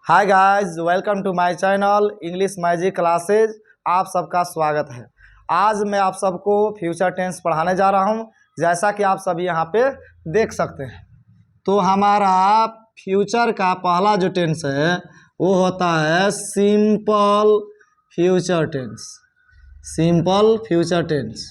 Hi guys, welcome to my channel English magic classes. आप सबका स्वागत है। आज मैं आप सबको फ्यूचर टेंस पढ़ाने जा रहा हूं, जैसा कि आप सभी यहां पे देख सकते हैं। तो हमारा फ्यूचर का पहला जो टेंस है वो होता है simple future tense. Simple future tense.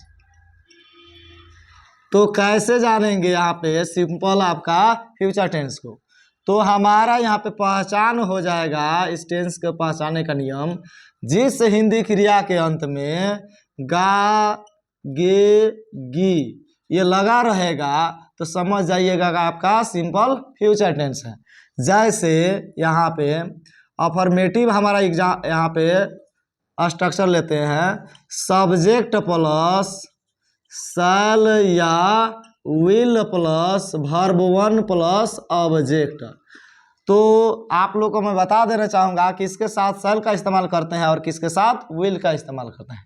तो कैसे जानेंगे यहाँ पे सिंपल आपका फ्यूचर टेंस को? तो हमारा यहाँ पे पहचान हो जाएगा इस टेंस को पहचानने का नियम, जिस हिंदी क्रिया के अंत में गा गे गी ये लगा रहेगा तो समझ जाइएगा कि आपका सिंपल फ्यूचर टेंस है। जैसे यहाँ पे अफर्मेटिव हमारा एग्जाम यहाँ पे स्ट्रक्चर लेते हैं, सब्जेक्ट प्लस शैल या will plus verb one plus object. तो आप लोगों को मैं बता देना चाहूँगा कि इसके साथ शैल का इस्तेमाल करते हैं और किसके साथ विल का इस्तेमाल करते हैं।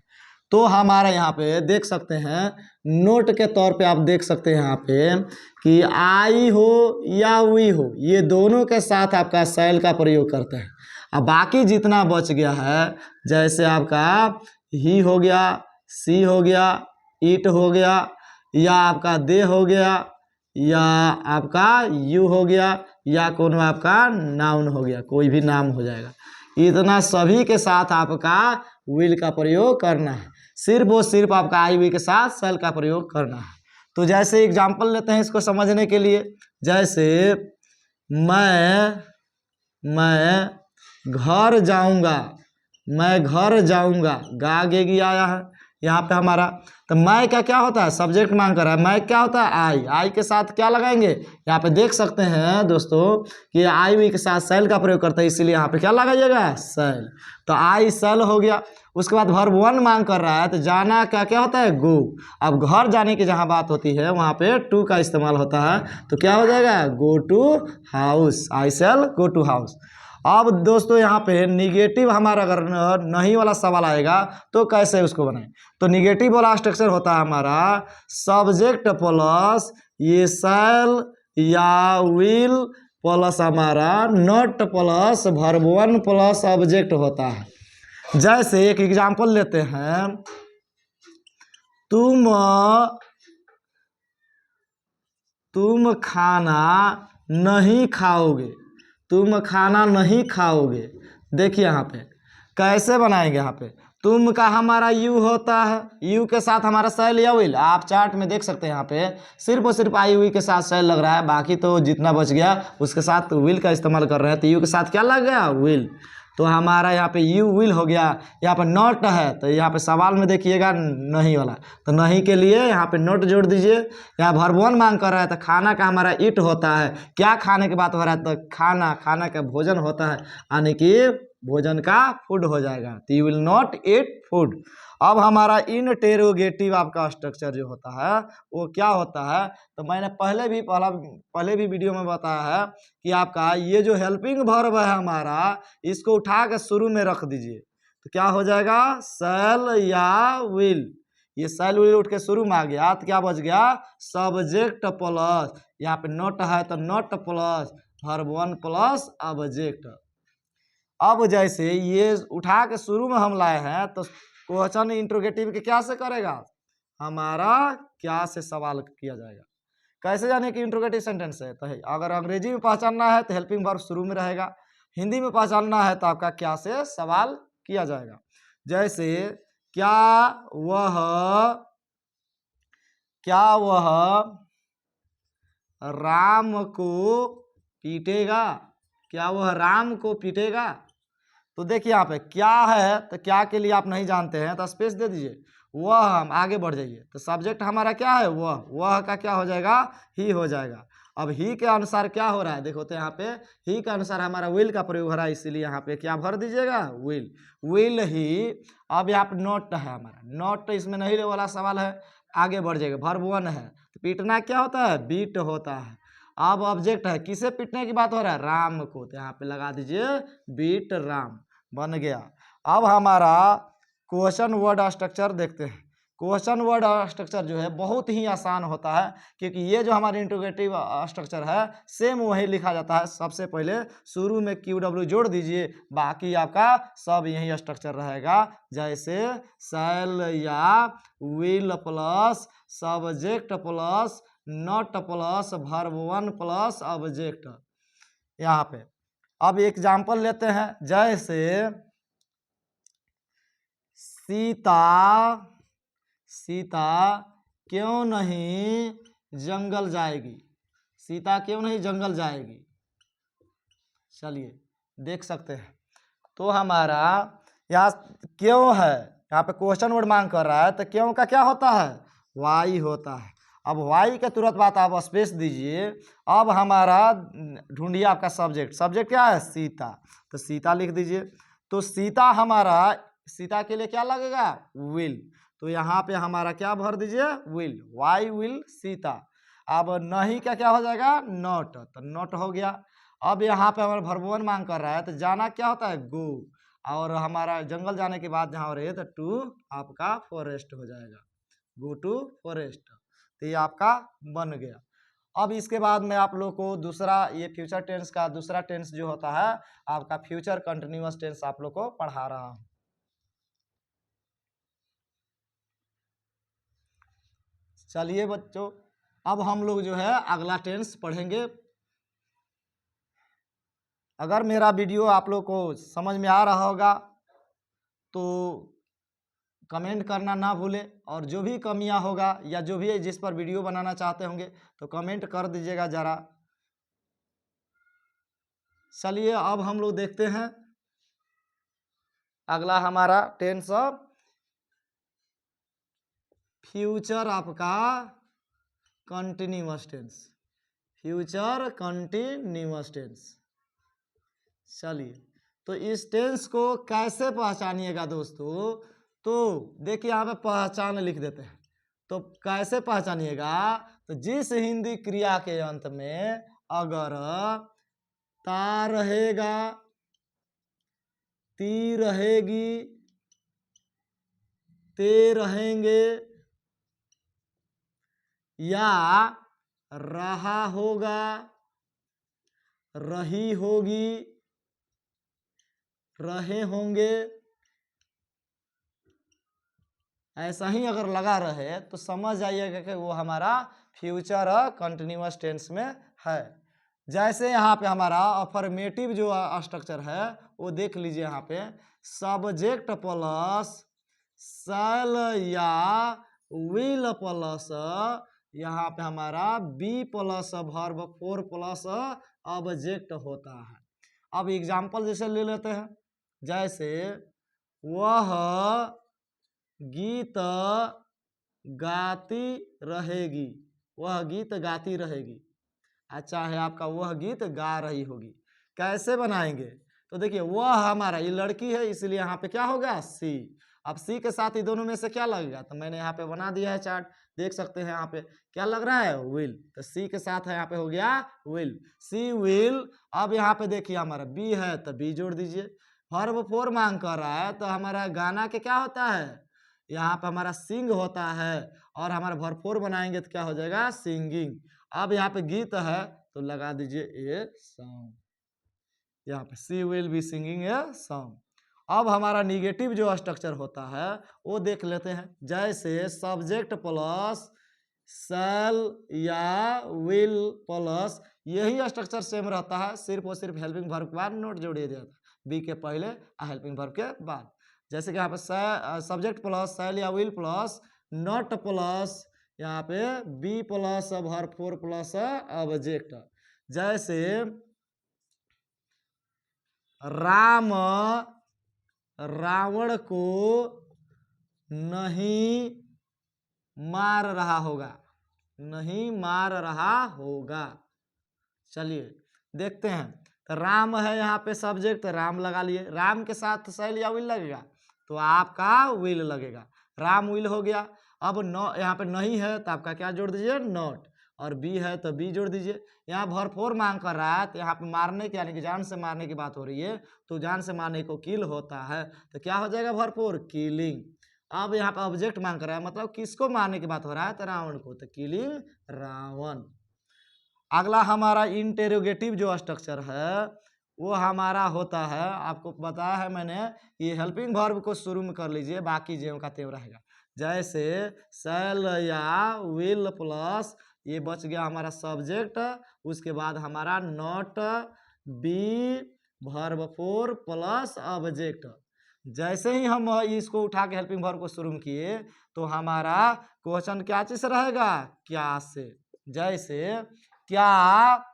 तो हमारे यहाँ पे देख सकते हैं, नोट के तौर पे आप देख सकते हैं यहाँ पे कि आई हो या वी हो, ये दोनों के साथ आपका शैल का प्रयोग करते हैं। अब बाकी जितना बच गया है, जैसे आपका ही हो गया, सी हो गया, इट हो गया, या आपका दे हो गया, या आपका यू हो गया, या कौन आपका नाउन हो गया, कोई भी नाम हो जाएगा। इतना सभी के साथ आपका विल का प्रयोग करना है। सिर्फ और सिर्फ आपका आई वी के साथ शैल का प्रयोग करना है। तो जैसे एग्जाम्पल लेते हैं इसको समझने के लिए। जैसे मैं घर जाऊंगा, मैं घर जाऊंगा, गा गेगी आया है यहाँ पे हमारा। तो मैं का क्या होता है, सब्जेक्ट मांग कर रहा है। मैं क्या होता है, आई। आई के साथ क्या लगाएंगे, यहाँ पे देख सकते हैं दोस्तों कि आई वी के साथ शैल का प्रयोग करते हैं, इसीलिए यहाँ पे क्या लगाइएगा, शैल। तो आई शैल हो गया। उसके बाद वर्ब वन मांग कर रहा है, तो जाना का क्या होता है, गो। अब घर जाने की जहाँ बात होती है वहाँ पे टू का इस्तेमाल होता है, तो क्या हो जाएगा, go to house. I shall go to house. अब दोस्तों यहाँ पे निगेटिव हमारा अगर नहीं वाला सवाल आएगा तो कैसे उसको बनाएं। तो निगेटिव वाला स्ट्रक्चर होता है हमारा सब्जेक्ट प्लस ये शैल या विल प्लस हमारा not plus verb one plus object होता है। जैसे एक एग्जांपल लेते हैं, तुम खाना नहीं खाओगे, तुम खाना नहीं खाओगे। देखिए यहाँ पे कैसे बनाएंगे। यहाँ पे तुम का हमारा यू होता है, यू के साथ हमारा शैल या विल। आप चार्ट में देख सकते हैं यहाँ पे सिर्फ और सिर्फ आई वी के साथ शैल लग रहा है, बाकी तो जितना बच गया उसके साथ विल का इस्तेमाल कर रहे हैं। तो यू के साथ क्या लग गया, विल। तो हमारा यहाँ पे यू विल हो गया। यहाँ पे नॉट है, तो यहाँ पे सवाल में देखिएगा नहीं वाला, तो नहीं के लिए यहाँ पे नॉट जोड़ दीजिए। यहाँ वर्ब वन मांग कर रहा है, तो खाना का हमारा इट होता है। क्या खाने की बात हो रहा है, तो खाना, खाना का भोजन होता है, यानी कि भोजन का फूड हो जाएगा। तो you will not eat food. अब हमारा इंटेरोगेटिव आपका स्ट्रक्चर जो होता है वो क्या होता है, तो मैंने पहले भी वीडियो में बताया है कि आपका ये जो हेल्पिंग वर्ब है हमारा, इसको उठा के शुरू में रख दीजिए, तो क्या हो जाएगा, शैल या विल। ये शैल विल उठ के शुरू में आ गया, तो क्या बच गया, सब्जेक्ट प्लस यहाँ पे नॉट है तो not plus verb one plus object. अब जैसे ये उठा के शुरू में हम लाए हैं, तो क्वेश्चन इंट्रोगेटिव के क्या से करेगा, हमारा क्या से सवाल किया जाएगा। कैसे जाने कि इंट्रोगेटिव सेंटेंस है, तो अगर अंग्रेजी में पहचानना है तो हेल्पिंग वर्ब शुरू में रहेगा, हिंदी में पहचानना है तो आपका क्या से सवाल किया जाएगा। जैसे क्या वह राम को पीटेगा, क्या वह राम को पीटेगा। तो देखिए यहाँ पे क्या है, तो क्या के लिए आप नहीं जानते हैं तो स्पेस दे दीजिए, वह, हम आगे बढ़ जाइए। तो सब्जेक्ट हमारा क्या है, वह का क्या हो जाएगा, ही हो जाएगा। अब ही के अनुसार क्या हो रहा है, देखो तो यहाँ पे ही के अनुसार हमारा विल का प्रयोग हो रहा है, इसीलिए यहाँ पे क्या भर दीजिएगा, विल ही। अब यहाँ पे नॉट है हमारा, नॉट इसमें नहीं वाला सवाल है, आगे बढ़ जाएगा। वर्ब वन है, तो पीटना क्या होता है, बीट होता है। अब ऑब्जेक्ट है, किसे पीटने की बात हो रहा है, राम को, तो यहाँ पे लगा दीजिए बीट राम, बन गया। अब हमारा क्वेश्चन वर्ड स्ट्रक्चर देखते हैं। क्वेश्चन वर्ड स्ट्रक्चर जो है बहुत ही आसान होता है, क्योंकि ये जो हमारे इंट्रोगेटिव स्ट्रक्चर है सेम वही लिखा जाता है। सबसे पहले शुरू में QW जोड़ दीजिए, बाकी आपका सब यही स्ट्रक्चर रहेगा। जैसे शैल या will plus subject plus not plus verb 1 plus object. यहाँ पे अब एग्जाम्पल लेते हैं, जैसे सीता क्यों नहीं जंगल जाएगी। सीता क्यों नहीं जंगल जाएगी। चलिए देख सकते हैं। तो हमारा यहाँ क्यों है, यहाँ पे क्वेश्चन वर्ड मांग कर रहा है, तो क्यों का क्या होता है, वाई होता है। अब वाई के तुरंत बाद आप स्पेस दीजिए। अब हमारा ढूंढिए आपका सब्जेक्ट। सब्जेक्ट क्या है, सीता, तो सीता लिख दीजिए। तो सीता हमारा, सीता के लिए क्या लगेगा, विल, तो यहाँ पे हमारा क्या भर दीजिए, विल, वाई विल सीता। अब नहीं का क्या हो जाएगा, नॉट, तो नॉट हो गया। अब यहाँ पे हमारा वर्ब 1 मांग कर रहा है, तो जाना क्या होता है, गो, और हमारा जंगल जाने के बाद जहाँ रहे तो टू आपका फॉरेस्ट हो जाएगा, गो टू फॉरेस्ट। तो ये आपका बन गया। अब इसके बाद मैं आप लोग को दूसरा, ये फ्यूचर टेंस का दूसरा टेंस जो होता है आपका फ्यूचर कंटिन्यूअस टेंस आप लोग को पढ़ा रहा हूँ। चलिए बच्चों, अब हम लोग जो है अगला टेंस पढ़ेंगे। अगर मेरा वीडियो आप लोग को समझ में आ रहा होगा तो कमेंट करना ना भूलें, और जो भी कमियां होगा या जो भी जिस पर वीडियो बनाना चाहते होंगे तो कमेंट कर दीजिएगा ज़रा। चलिए अब हम लोग देखते हैं अगला हमारा टेंस ऑफ फ्यूचर आपका continuous tense, future continuous tense. चलिए, तो इस टेंस को कैसे पहचानिएगा दोस्तों, तो देखिए यहाँ पे पहचान लिख देते हैं। तो कैसे पहचानिएगा, तो जिस हिंदी क्रिया के अंत में अगर ता रहेगा, ती रहेगी, ते रहेंगे, या रहा होगा, रही होगी, रहे होंगे, ऐसा ही अगर लगा रहे तो समझ जाइएगा कि वो हमारा फ्यूचर कंटिन्यूअस टेंस में है। जैसे यहाँ पे हमारा अफर्मेटिव जो स्ट्रक्चर है वो देख लीजिए। यहाँ पे सब्जेक्ट प्लस शैल या विल प्लस यहाँ पे हमारा be plus verb 4 plus object होता है। अब एग्जाम्पल जैसे ले लेते हैं, जैसे वह गीत गाती रहेगी, वह गीत गाती रहेगी, अच्छा है आपका वह गीत गा रही होगी। कैसे बनाएंगे, तो देखिए वह हमारा ये लड़की है इसलिए यहाँ पे क्या होगा, सी। अब सी के साथ ही दोनों में से क्या लगेगा, तो मैंने यहाँ पे बना दिया है चार्ट, देख सकते हैं यहाँ पे क्या लग रहा है, विल, तो सी के साथ है यहाँ पे हो गया विल, सी विल। अब यहाँ पे देखिए हमारा बी है तो बी जोड़ दीजिए। वर्ब 4 मांग कर रहा है तो हमारा गाना के क्या होता है, यहाँ पे हमारा सिंग होता है, और हमारा वर्ब 4 बनाएंगे तो क्या हो जाएगा, सिंगिंग। अब यहाँ पे गीत है तो लगा दीजिए ए सॉन्ग, यहाँ पे she will be singing a song. अब हमारा निगेटिव जो स्ट्रक्चर होता है वो देख लेते हैं, जैसे सब्जेक्ट प्लस शैल या विल प्लस, यही स्ट्रक्चर सेम रहता है, सिर्फ और सिर्फ हेल्पिंग वर्ब के बाद नोट जोड़िए जाता है, बी के पहले हेल्पिंग वर्ब के बाद। जैसे कि यहाँ पे सब्जेक्ट प्लस शैल या विल प्लस नॉट प्लस यहाँ पे be plus verb 4 plus object. जैसे राम रावण को नहीं मार रहा होगा, नहीं मार रहा होगा। चलिए देखते हैं, तो राम है यहाँ पे सब्जेक्ट, राम लगा लिए, राम के साथ शैल या विल लगेगा तो आपका विल लगेगा, राम विल हो गया। अब नो यहाँ पे नहीं है तो आपका क्या जोड़ दीजिए, नॉट, और बी है तो बी जोड़ दीजिए। यहाँ वर्ब 4 मांग कर रहा है तो यहाँ पे मारने की यानी कि जान से मारने की बात हो रही है, तो जान से मारने को किल होता है तो क्या हो जाएगा वर्ब 4, किलिंग। अब यहाँ पे ऑब्जेक्ट मांग कर रहा है, मतलब किसको मारने की बात हो रहा है, तो रावण को, तो किलिंग रावण। अगला हमारा इंटेरोगेटिव जो स्ट्रक्चर है वो हमारा होता है, आपको बताया है मैंने, ये हेल्पिंग वर्ब को शुरू में कर लीजिए, बाकी ज्यों का त्यों रहेगा। जैसे शैल या विल प्लस ये बच गया हमारा सब्जेक्ट, उसके बाद हमारा not be verb four plus object. जैसे ही हम इसको उठा के हेल्पिंग वर्ब को शुरू में किए तो हमारा क्वेश्चन क्या चीज से रहेगा, क्या से। जैसे क्या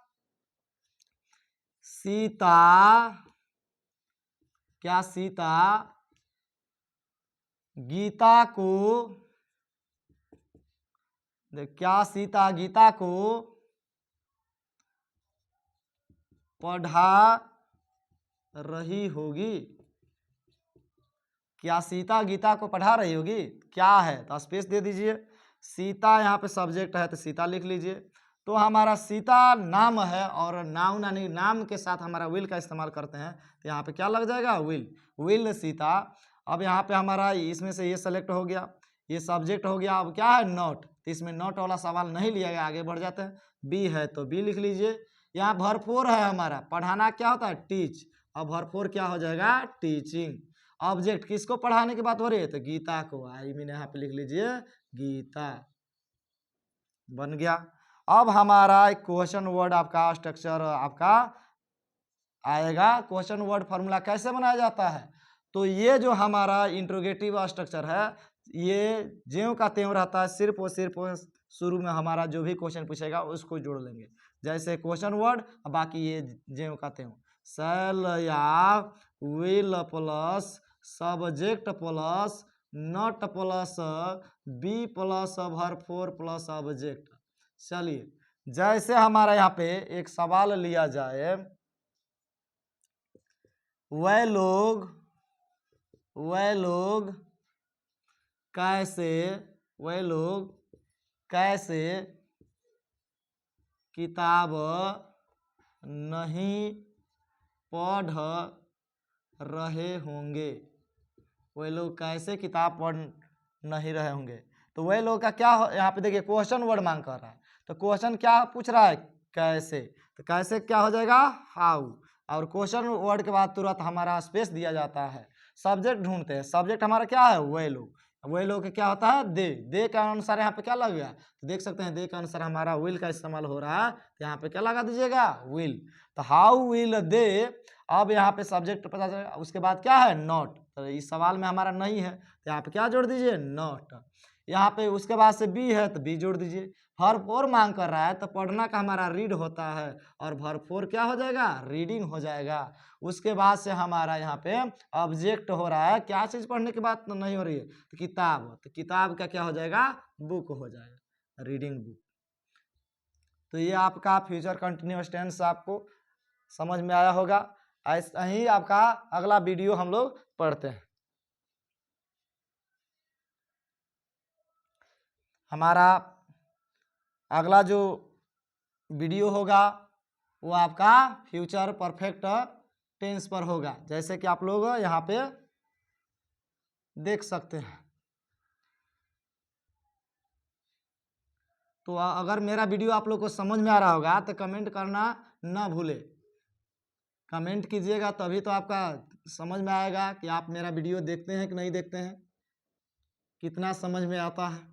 सीता, क्या सीता गीता को, क्या सीता गीता को पढ़ा रही होगी, क्या सीता गीता को पढ़ा रही होगी, क्या है तो स्पेस दे दीजिए। सीता यहाँ पे सब्जेक्ट है तो सीता लिख लीजिए। तो हमारा सीता नाम है और नाउन यानी नाम के साथ हमारा विल का इस्तेमाल करते हैं, तो यहाँ पे क्या लग जाएगा, विल, विल सीता। अब यहाँ पे हमारा इसमें से ये सेलेक्ट हो गया, ये सब्जेक्ट हो गया। अब क्या है, नॉट, तो इसमें नॉट वाला सवाल नहीं लिया गया, आगे बढ़ जाते हैं। बी है तो बी लिख लीजिए। यहाँ भरपूर है हमारा, पढ़ाना क्या होता है, टीच, अब भरपूर क्या हो जाएगा, टीचिंग। ऑब्जेक्ट किसको पढ़ाने की बात हो रही है, तो गीता को, आई मीन यहाँ पे लिख लीजिए गीता, बन गया। अब हमारा क्वेश्चन वर्ड आपका स्ट्रक्चर आपका आएगा। क्वेश्चन वर्ड फॉर्मूला कैसे बनाया जाता है, तो ये जो हमारा इंट्रोगेटिव स्ट्रक्चर है ये ज्यों का त्यों रहता है, सिर्फ और सिर्फ शुरू में हमारा जो भी क्वेश्चन पूछेगा उसको जोड़ लेंगे। जैसे क्वेश्चन वर्ड, बाकी ये ज्यों का त्यों, शैल या will plus subject plus not plus be plus verb four plus object. चलिए, जैसे हमारा यहाँ पे एक सवाल लिया जाए, वह लोग कैसे, वह लोग कैसे किताब नहीं पढ़ रहे होंगे, वह लोग कैसे किताब पढ़ नहीं रहे होंगे। तो वह लोग का क्या यहाँ पे देखिए क्वेश्चन वर्ड मांग कर रहा है, तो क्वेश्चन क्या पूछ रहा है, कैसे, तो कैसे क्या हो जाएगा, हाउ, और क्वेश्चन वर्ड के बाद तुरंत हमारा स्पेस दिया जाता है। सब्जेक्ट ढूंढते हैं, सब्जेक्ट हमारा क्या है, वह लोग, वह लोग क्या होता है, दे, दे के अनुसार यहाँ पे क्या लग गया, तो देख सकते हैं दे के अनुसार हमारा विल का इस्तेमाल हो रहा है, तो यहाँ पे क्या लगा दीजिएगा, विल, तो हाउ विल दे। अब यहाँ पे सब्जेक्ट पता चलेगा, उसके बाद क्या है, नॉट, तो इस सवाल में हमारा नहीं है तो यहाँ पे क्या जोड़ दीजिए, नॉट। यहाँ पे उसके बाद से बी है तो बी जोड़ दीजिए। वर्ब फोर मांग कर रहा है तो पढ़ना का हमारा रीड होता है और वर्ब फोर क्या हो जाएगा, रीडिंग हो जाएगा। उसके बाद से हमारा यहाँ पे ऑब्जेक्ट हो रहा है, क्या चीज पढ़ने की बात नहीं हो रही है, तो किताब, तो किताब का क्या हो जाएगा, बुक हो जाएगा, रीडिंग बुक। तो ये आपका फ्यूचर कंटिन्यूअस टेंस आपको समझ में आया होगा। ऐसा ही आपका अगला वीडियो हम लोग पढ़ते हैं। हमारा अगला जो वीडियो होगा वो आपका फ्यूचर परफेक्ट टेंस पर होगा, जैसे कि आप लोग यहाँ पे देख सकते हैं। तो अगर मेरा वीडियो आप लोग को समझ में आ रहा होगा तो कमेंट करना ना भूले, कमेंट कीजिएगा तभी तो आपका समझ में आएगा कि आप मेरा वीडियो देखते हैं कि नहीं देखते हैं, कितना समझ में आता है।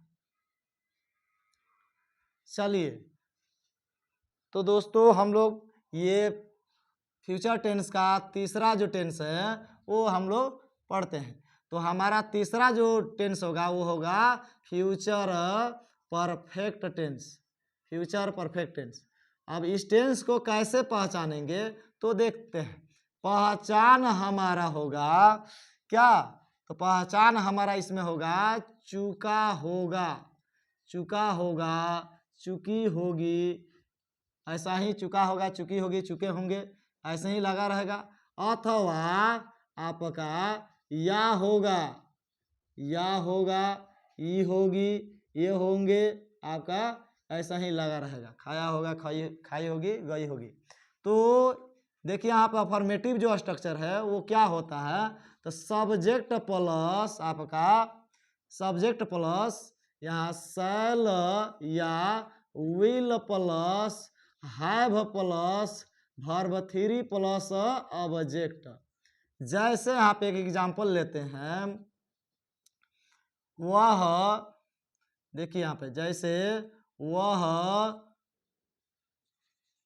चलिए, तो दोस्तों हम लोग ये फ्यूचर टेंस का तीसरा जो टेंस है वो हम लोग पढ़ते हैं। तो हमारा तीसरा जो टेंस होगा वो होगा future perfect tense, future perfect tense. अब इस टेंस को कैसे पहचानेंगे तो देखते हैं। पहचान हमारा होगा क्या, तो पहचान हमारा इसमें होगा चुका होगा, चुका होगा, चुकी होगी, ऐसा ही चुका होगा, चुकी होगी, चुके होंगे, ऐसे ही लगा रहेगा। अथवा आपका या होगा, या होगा, ई होगी, ये होंगे, आपका ऐसा ही लगा रहेगा। खाया होगा, खाई खाई होगी, गई होगी। तो देखिए यहाँ पर अफर्मेटिव जो स्ट्रक्चर है वो क्या होता है, तो सब्जेक्ट प्लस आपका सब्जेक्ट प्लस यहाँ शैल या will plus have plus verb 3 plus object. जैसे यहाँ पे एक एग्जांपल लेते हैं, वह, देखिए यहाँ पे, जैसे वह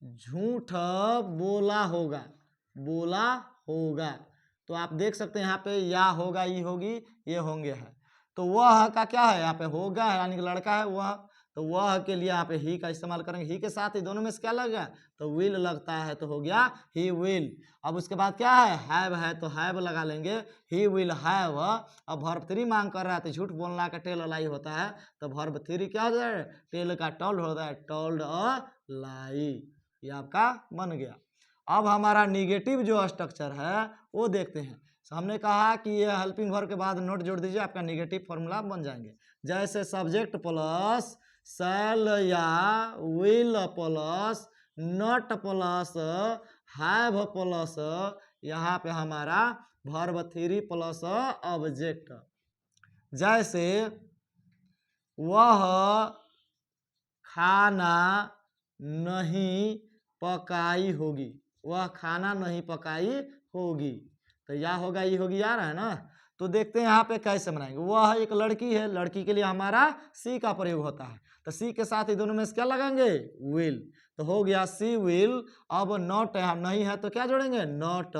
झूठ बोला होगा, बोला होगा। तो आप देख सकते हैं यहाँ पे या होगा, ई होगी, ये होंगे है। तो वह का क्या है, यहाँ पे होगा है यानी कि लड़का है वह, तो वह के लिए यहाँ पे ही का इस्तेमाल करेंगे। ही के साथ ही दोनों में से क्या लगेगा, तो विल लगता है, तो हो गया ही विल। अब उसके बाद क्या है तो हैव लगा लेंगे, ही विल हैव। अब वर्ब 3 मांग कर रहा है तो झूठ बोलना का टेल लाई होता है, तो वर्ब 3 क्या हो जाएगा, टेल का टोल्ड होता है, टोल्ड अ लाई। ये आपका बन गया। अब हमारा निगेटिव जो स्ट्रक्चर है वो देखते हैं। हमने कहा कि ये हेल्पिंग वर्ब के बाद नोट जोड़ दीजिए, आपका निगेटिव फॉर्मूला बन जाएंगे। जैसे सब्जेक्ट प्लस शैल या will plus not plus have plus यहाँ पे हमारा वर्ब 3 प्लस ऑब्जेक्ट। जैसे वह खाना नहीं पकाई होगी, वह खाना नहीं पकाई होगी, तो या होगा, ये होगी, आ रहा है ना। तो देखते हैं यहाँ पे कैसे बनाएंगे। वह एक लड़की है, लड़की के लिए हमारा सी का प्रयोग होता है, तो सी के साथ ही दोनों में से क्या लगाएंगे, विल, तो हो गया सी विल। अब नॉट नहीं है तो क्या जोड़ेंगे, नॉट।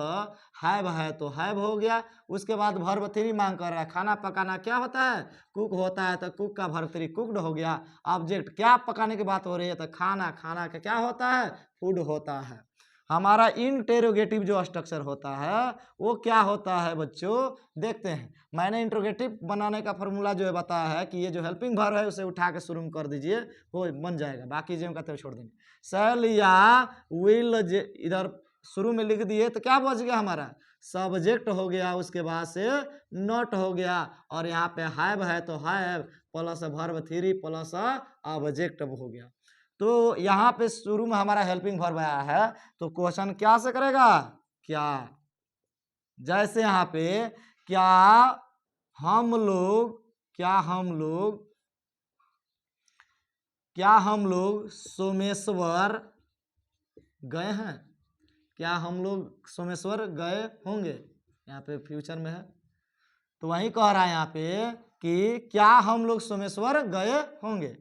हैव है तो हैव हो गया। उसके बाद वर्ब 3 मांग कर रहा है, खाना पकाना क्या होता है, कुक होता है, तो कुक का वर्ब 3 कुक्ड हो गया। ऑब्जेक्ट क्या पकाने की बात हो रही है, तो खाना, खाना का क्या होता है, फूड होता है। हमारा इंटेरोगेटिव जो स्ट्रक्चर होता है वो क्या होता है बच्चों, देखते हैं। मैंने इंट्रोगेटिव बनाने का फॉर्मूला जो है बताया है कि ये जो हेल्पिंग वर्ब है उसे उठा के शुरू में कर दीजिए, वो बन जाएगा, बाकी जो कहते हैं छोड़ देंगे। शैल या विल इधर शुरू में लिख दिए तो क्या बच गया, हमारा सब्जेक्ट हो गया, उसके बाद से नॉट हो गया, और यहाँ पे हैव है तो have plus verb 3 plus object हो गया। तो यहाँ पे शुरू में हमारा हेल्पिंग वर्ब आया है, तो क्वेश्चन क्या से करेगा, क्या। जैसे यहाँ पे क्या हम लोग, क्या हम लोग, क्या हम लोग सोमेश्वर गए हैं, क्या हम लोग सोमेश्वर गए होंगे, यहाँ पे फ्यूचर में है, तो वही कह रहा है यहाँ पे कि क्या हम लोग सोमेश्वर गए होंगे।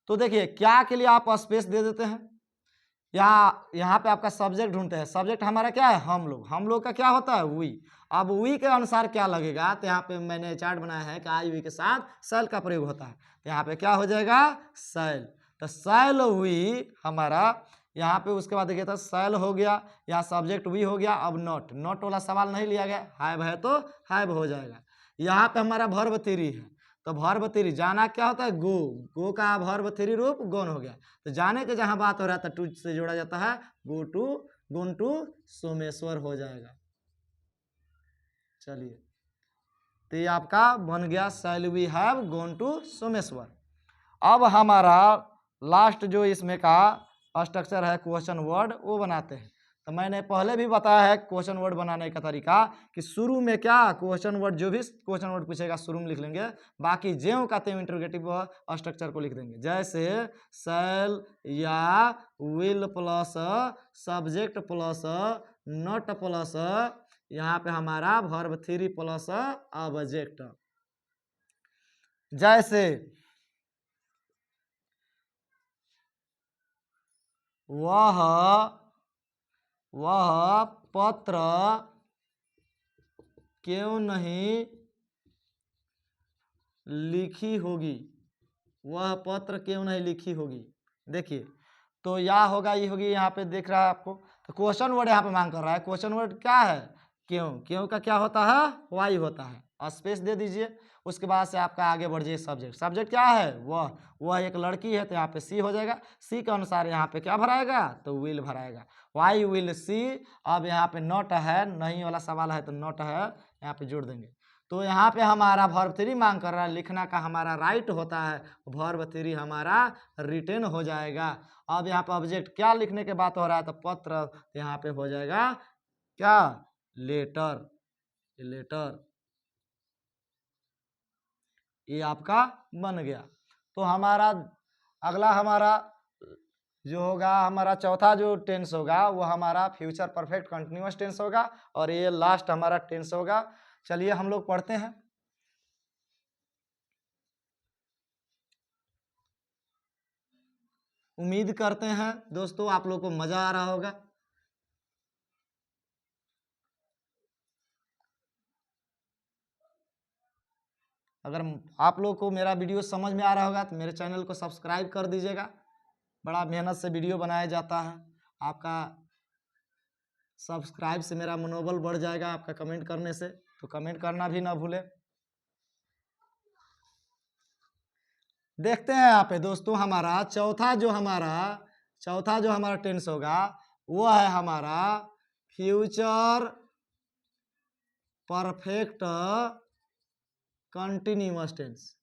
तो देखिए क्या के लिए आप स्पेस दे देते हैं, यहाँ पे आपका सब्जेक्ट ढूंढते हैं। सब्जेक्ट हमारा क्या है, हम लोग, हम लोग का क्या होता है, वी। अब वी के अनुसार क्या लगेगा, तो यहाँ पे मैंने चार्ट बनाया है कि आई वी के साथ सेल का प्रयोग होता है, तो यहाँ पे क्या हो जाएगा, सेल। तो सेल वी हमारा यहाँ पे, उसके बाद देखिए तो सेल हो गया, यहाँ सब्जेक्ट वी हो गया। अब नॉट, नॉट वाला सवाल नहीं लिया गया, हैव है तो हैव हो जाएगा। यहाँ पे हमारा वर्ब 3 है, तो वर्ब 3 जाना क्या होता है, गो, गो का वर्ब 3 रूप गोन हो गया, तो जाने के जहां बात हो रहा था टू से जोड़ा जाता है, go to, gone to Someshwar हो जाएगा। चलिए, तो ये आपका बन गया, shall we have gone to Someshwar. अब हमारा लास्ट जो इसमें का स्ट्रक्चर है क्वेश्चन वर्ड, वो बनाते हैं। तो मैंने पहले भी बताया है क्वेश्चन वर्ड बनाने का तरीका, कि शुरू में क्या क्वेश्चन वर्ड, जो भी क्वेश्चन वर्ड पूछेगा शुरू में लिख लेंगे, बाकी ज्यों का त्यों इंटरोगेटिव स्ट्रक्चर को लिख देंगे। जैसे शैल या will plus subject plus not plus यहाँ पे हमारा वर्ब 3 प्लस ऑब्जेक्ट। जैसे वह पत्र क्यों नहीं लिखी होगी, वह पत्र क्यों नहीं लिखी होगी। देखिए तो या होगा, ये होगी, यहाँ पे देख रहा है आपको, तो क्वेश्चन वर्ड यहाँ पे मांग कर रहा है। क्वेश्चन वर्ड क्या है, क्यों, क्यों का क्या होता है, वाई होता है, स्पेस दे दीजिए। उसके बाद से आपका आगे बढ़ जाइए, सब्जेक्ट, सब्जेक्ट क्या है, वह एक लड़की है, तो यहाँ पे सी हो जाएगा। सी के अनुसार यहाँ पे क्या भराएगा, तो विल भराएगा, वाई विल सी। अब यहाँ पे नॉट है, नहीं वाला सवाल है तो नॉट है, यहाँ पे जोड़ देंगे। तो यहाँ पे हमारा वर्ब 3 मांग कर रहा है, लिखना का हमारा राइट होता है, वर्ब 3 हमारा रिटर्न हो जाएगा। अब यहाँ पे ऑब्जेक्ट क्या लिखने के बात हो रहा है, तो पत्र, यहाँ पे हो जाएगा क्या, लेटर, लेटर। ये आपका बन गया। तो हमारा अगला हमारा जो होगा, हमारा चौथा जो टेंस होगा वो हमारा फ्यूचर परफेक्ट कंटिन्यूअस टेंस होगा और ये लास्ट हमारा टेंस होगा। चलिए हम लोग पढ़ते हैं। उम्मीद करते हैं दोस्तों आप लोग को मजा आ रहा होगा। अगर आप लोग को मेरा वीडियो समझ में आ रहा होगा तो मेरे चैनल को सब्सक्राइब कर दीजिएगा। बड़ा मेहनत से वीडियो बनाया जाता है। आपका सब्सक्राइब से मेरा मनोबल बढ़ जाएगा, आपका कमेंट करने से, तो कमेंट करना भी ना भूलें। देखते हैं यहाँ पे दोस्तों, हमारा चौथा जो हमारा टेंस होगा वो है हमारा future perfect continuous tense.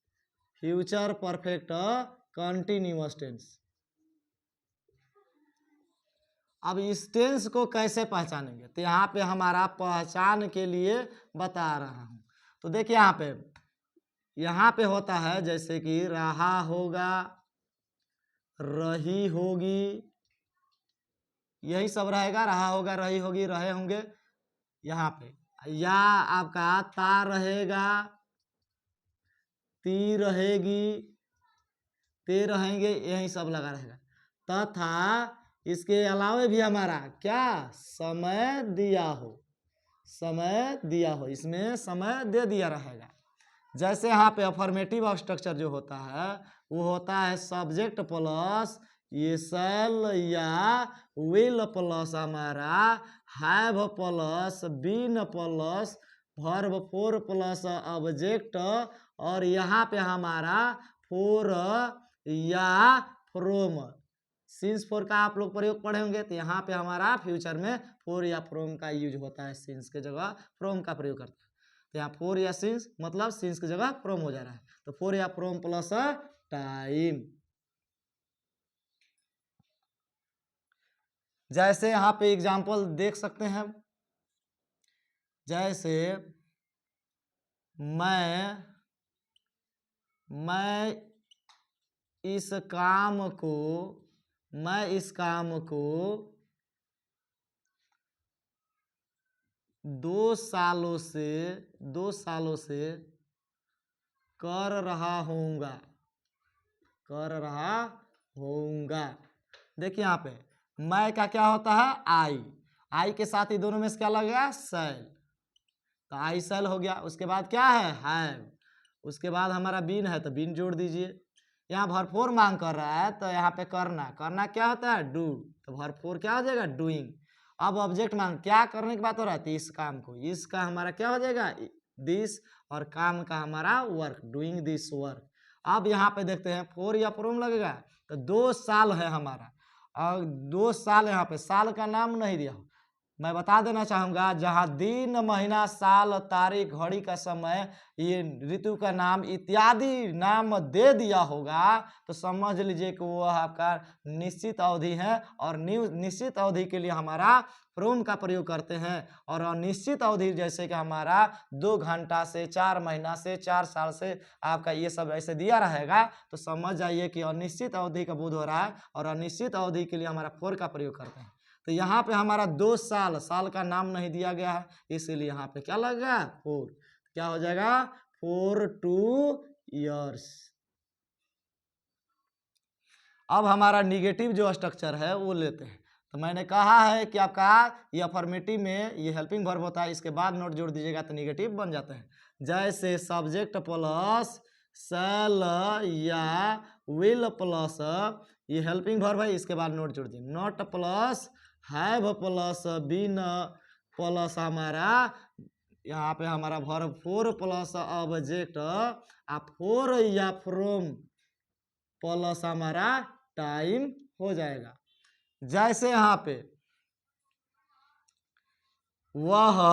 Future perfect continuous tense. अब इस टेंस को कैसे पहचानेंगे, तो यहाँ पे हमारा पहचान के लिए बता रहा हूँ। तो देखिए यहाँ पे होता है जैसे कि रहा होगा, रही होगी, यही सब रहेगा। रहा होगा, रही होगी, रहे होंगे यहाँ पे। या आपका ता रहेगा, ती रहेगी, ते रहेंगे, यही सब लगा रहेगा। तथा इसके अलावा भी हमारा क्या समय दिया हो, समय दिया हो, इसमें समय दे दिया रहेगा। जैसे यहाँ पे अफर्मेटिव स्ट्रक्चर जो होता है वो होता है सब्जेक्ट प्लस ये शैल या विल प्लस हमारा have plus been plus verb four plus object, और यहाँ पे हमारा फोर या फ्रोम। सिंस फोर का आप लोग प्रयोग पढ़े होंगे, तो यहाँ पे हमारा फ्यूचर में फोर या फ्रोम का यूज होता है। सिंस के जगह फ्रोम का प्रयोग करता है। तो यहाँ फोर या सिंस मतलब सिंस की जगह फ्रोम हो जा रहा है, तो फोर या फ्रोम प्लस टाइम। जैसे यहाँ पे एग्जांपल देख सकते हैं, जैसे मैं इस काम को 2 सालों से कर रहा होऊंगा। देखिए यहाँ पे मैं का क्या होता है, आई के साथ ही दोनों में से क्या लगेगा, सेल, तो आई सेल हो गया। उसके बाद क्या है, हैव। उसके बाद हमारा बीन है, तो बीन जोड़ दीजिए। यहाँ भरपूर मांग कर रहा है, तो यहाँ पे करना क्या होता है, डू, तो भरपूर क्या हो जाएगा, डूइंग। अब ऑब्जेक्ट मांग क्या करने की बात हो रहा है, तो इस काम को, इसका हमारा क्या हो जाएगा, दिस, और काम का हमारा वर्क, डूइंग दिस वर्क। अब यहाँ पे देखते हैं फोर या फ्रोम लगेगा, तो 2 साल है हमारा, और 2 साल यहाँ पे साल का नाम नहीं दिया हो। मैं बता देना चाहूँगा, जहाँ दिन महीना साल तारीख घड़ी का समय ये ऋतु का नाम इत्यादि नाम दे दिया होगा, तो समझ लीजिए कि वो आपका निश्चित अवधि है। और निश्चित अवधि के लिए हमारा फ्रोम का प्रयोग करते हैं। और अनिश्चित अवधि जैसे कि हमारा 2 घंटा से 4 महीना से 4 साल से आपका ये सब ऐसे दिया रहेगा, तो समझ जाइए कि अनिश्चित अवधि का बोध हो रहा है, और अनिश्चित अवधि के लिए हमारा फोर का प्रयोग करते हैं। तो यहाँ पे हमारा 2 साल का नाम नहीं दिया गया है, इसीलिए यहाँ पे क्या लगेगा, फोर। क्या हो जाएगा, 4 2 years। अब हमारा निगेटिव जो स्ट्रक्चर है वो लेते हैं। तो मैंने कहा है कि आपका ये अफर्मेटिव में ये हेल्पिंग वर्ब होता है, इसके बाद नोट जोड़ दीजिएगा तो निगेटिव बन जाता है। जैसे सब्जेक्ट प्लस शैल या विल प्लस ये हेल्पिंग वर्ब है, इसके बाद नोट जोड़ दीजिए। Not plus have plus been plus हमारा यहाँ पे हमारा verb four plus object for या फ्रोम प्लस हमारा टाइम हो जाएगा। जैसे यहाँ पे वह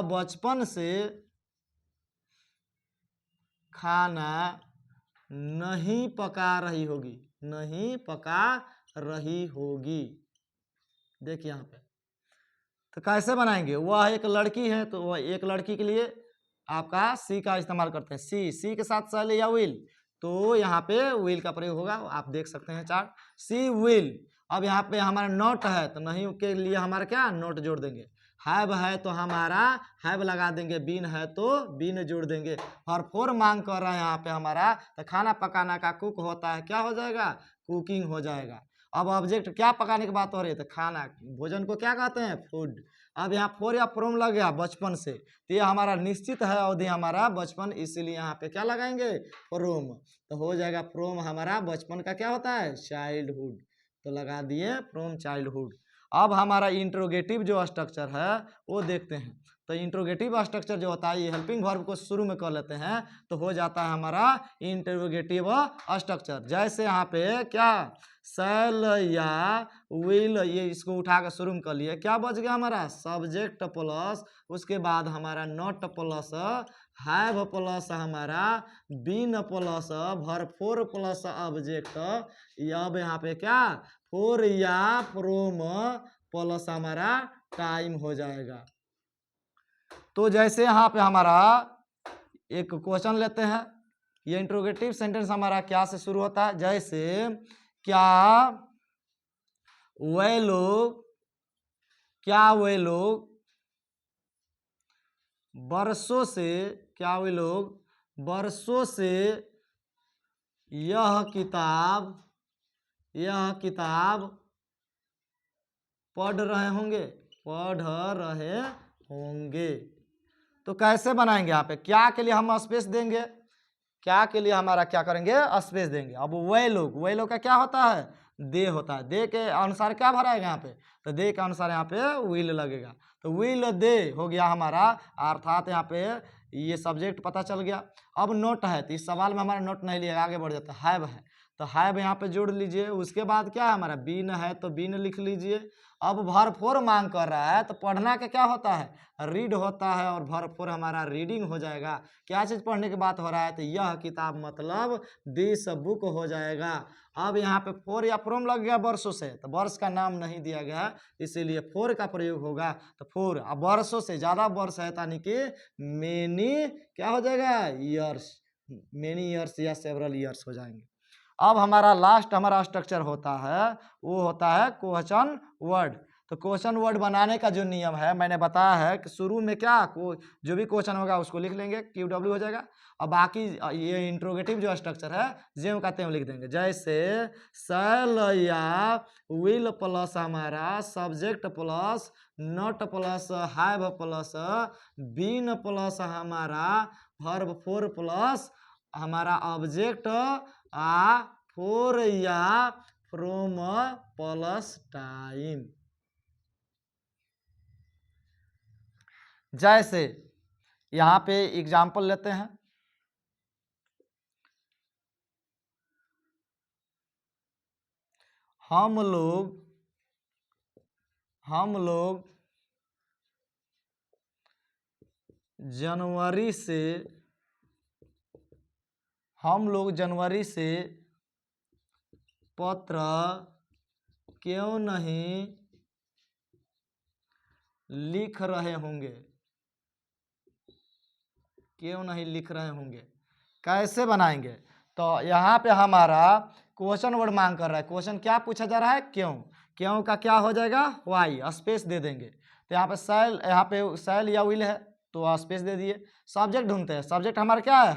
बचपन से खाना नहीं पका रही होगी। देखिए यहाँ पे तो कैसे बनाएंगे, वह एक लड़की है तो वह एक लड़की के लिए आपका सी का इस्तेमाल करते हैं। सी के साथ शैल या विल, तो यहाँ पे विल का प्रयोग होगा, आप देख सकते हैं चार्ट, सी विल। अब यहाँ पे हमारा नॉट है तो नहीं के लिए हमारा क्या नॉट जोड़ देंगे। हैव है तो हमारा हैव लगा देंगे, बीन है तो बीन जोड़ देंगे। फॉर मांग कर रहा है यहाँ पे हमारा, तो खाना पकाना का कुक होता है, क्या हो जाएगा, कुकिंग हो जाएगा। अब ऑब्जेक्ट क्या पकाने की बात हो रही है, तो खाना, भोजन को क्या कहते हैं, फूड। अब यहाँ फोर या फ्रोम लग गया बचपन से, तो ये हमारा निश्चित है अवधि हमारा बचपन, इसीलिए यहाँ पे क्या लगाएंगे, फ्रोम। तो हो जाएगा फ्रोम हमारा बचपन का क्या होता है, चाइल्डहुड, तो लगा दिए फ्रोम चाइल्डहुड। अब हमारा इंट्रोगेटिव जो स्ट्रक्चर है वो देखते हैं। तो इंट्रोगेटिव स्ट्रक्चर जो होता है, ये हेल्पिंग वर्ब को शुरू में कर लेते हैं तो हो जाता है हमारा इंट्रोगेटिव स्ट्रक्चर। जैसे यहाँ पे क्या, शैल या विल, ये इसको उठा कर शुरू में कर लिए, क्या बच गया हमारा, सब्जेक्ट प्लस उसके बाद हमारा नॉट प्लस हैव प्लस हमारा been plus verb four plus object. अब यहाँ पे क्या, फोर या फ्रोम प्लस हमारा टाइम हो जाएगा। तो जैसे यहाँ पे हमारा एक क्वेश्चन लेते हैं, ये इंट्रोगेटिव सेंटेंस हमारा क्या से शुरू होता है, जैसे क्या वे लोग बरसों से, क्या वे लोग बरसों से यह किताब पढ़ रहे होंगे। तो कैसे बनाएंगे, यहाँ पे क्या के लिए हम स्पेस देंगे, क्या के लिए हमारा क्या करेंगे, स्पेस देंगे। अब वे लोग का क्या होता है, दे होता है, दे के अनुसार क्या भराएगा यहाँ पे, तो दे के अनुसार यहाँ पे विल लगेगा, तो विल दे हो गया हमारा, अर्थात यहाँ पे ये सब्जेक्ट पता चल गया। अब नोट है, तो इस सवाल में हमारा नोट नहीं लिया, आगे बढ़ जाता है। हैव है तो हैव यहाँ पे जोड़ लीजिए, उसके बाद क्या है हमारा, बीन है तो बीन लिख लीजिए। अब वर्ब फोर मांग कर रहा है तो पढ़ना का क्या होता है, रीड होता है, और वर्ब फोर हमारा रीडिंग हो जाएगा। क्या चीज़ पढ़ने की बात हो रहा है, तो यह किताब मतलब दिस बुक हो जाएगा। अब यहाँ पे फोर या फ्रोम लग गया वर्षों से, तो वर्ष का नाम नहीं दिया गया है, इसीलिए फोर का प्रयोग होगा। तो फोर, अब वर्षों से ज़्यादा वर्ष है यानी कि मेनी क्या हो जाएगा, ईयर्स, मेनी ईयर्स या सेवरल ईयर्स हो जाएंगे। अब हमारा लास्ट हमारा स्ट्रक्चर होता है, वो होता है क्वेश्चन वर्ड। तो क्वेश्चन वर्ड बनाने का जो नियम है मैंने बताया है कि शुरू में क्या, जो भी क्वेश्चन होगा उसको लिख लेंगे, QW हो जाएगा, और बाकी ये इंट्रोगेटिव जो स्ट्रक्चर है ज्यों का त्यों लिख देंगे। जैसे शैल या विल प्लस हमारा subject plus not plus have plus been plus हमारा वर्ब फोर प्लस हमारा ऑब्जेक्ट फोर या फ्रोम प्लस टाइम। जैसे यहाँ पे एग्जाम्पल लेते हैं, हम लोग जनवरी से पत्र क्यों नहीं लिख रहे होंगे, कैसे बनाएंगे। तो यहाँ पे हमारा क्वेश्चन वर्ड मांग कर रहा है, क्वेश्चन क्या पूछा जा रहा है, क्यों का क्या हो जाएगा, वाई, स्पेस दे देंगे। तो यहाँ पे शैल या विल है तो स्पेस दे दिए। सब्जेक्ट ढूंढते हैं, सब्जेक्ट हमारा क्या है,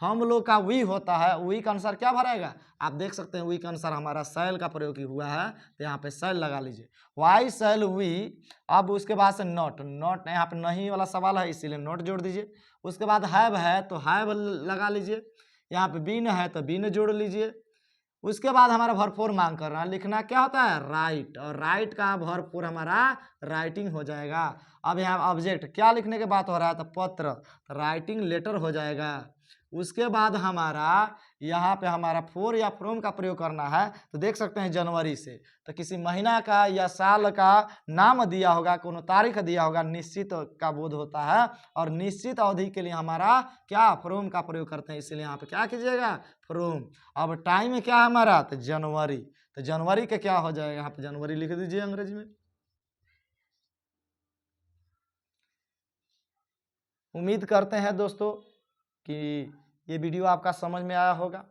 हम लोग का वी होता है, वी का अनुसार क्या भराएगा, आप देख सकते हैं वी के अनुसार हमारा शैल का प्रयोग हुआ है, तो यहाँ पे शैल लगा लीजिए, वाई शैल वी। अब उसके बाद से नॉट यहाँ पे नहीं वाला सवाल है इसीलिए नॉट जोड़ दीजिए। उसके बाद हैव है तो हैव लगा लीजिए, यहाँ पे बीन है तो बीन जोड़ लीजिए। उसके बाद हमारा वर्ब फोर मांग कर रहा है, लिखना क्या होता है, राइट, और राइट का वर्ब फोर हमारा राइटिंग हो जाएगा। अब यहाँ ऑब्जेक्ट क्या लिखने की बात हो रहा है, तो पत्र, तो राइटिंग लेटर हो जाएगा। उसके बाद हमारा यहाँ पे हमारा फोर या फ्रोम का प्रयोग करना है, तो देख सकते हैं जनवरी से, तो किसी महीना का या साल का नाम दिया होगा, कोनो तारीख दिया होगा, निश्चित का बोध होता है, और निश्चित अवधि के लिए हमारा क्या, फ्रोम का प्रयोग करते हैं, इसलिए यहाँ पे क्या कीजिएगा, फ्रोम। अब टाइम क्या है हमारा, तो जनवरी, तो जनवरी का क्या हो जाएगा, यहाँ पे जनवरी लिख दीजिए अंग्रेजी में। उम्मीद करते हैं दोस्तों कि ये वीडियो आपका समझ में आया होगा।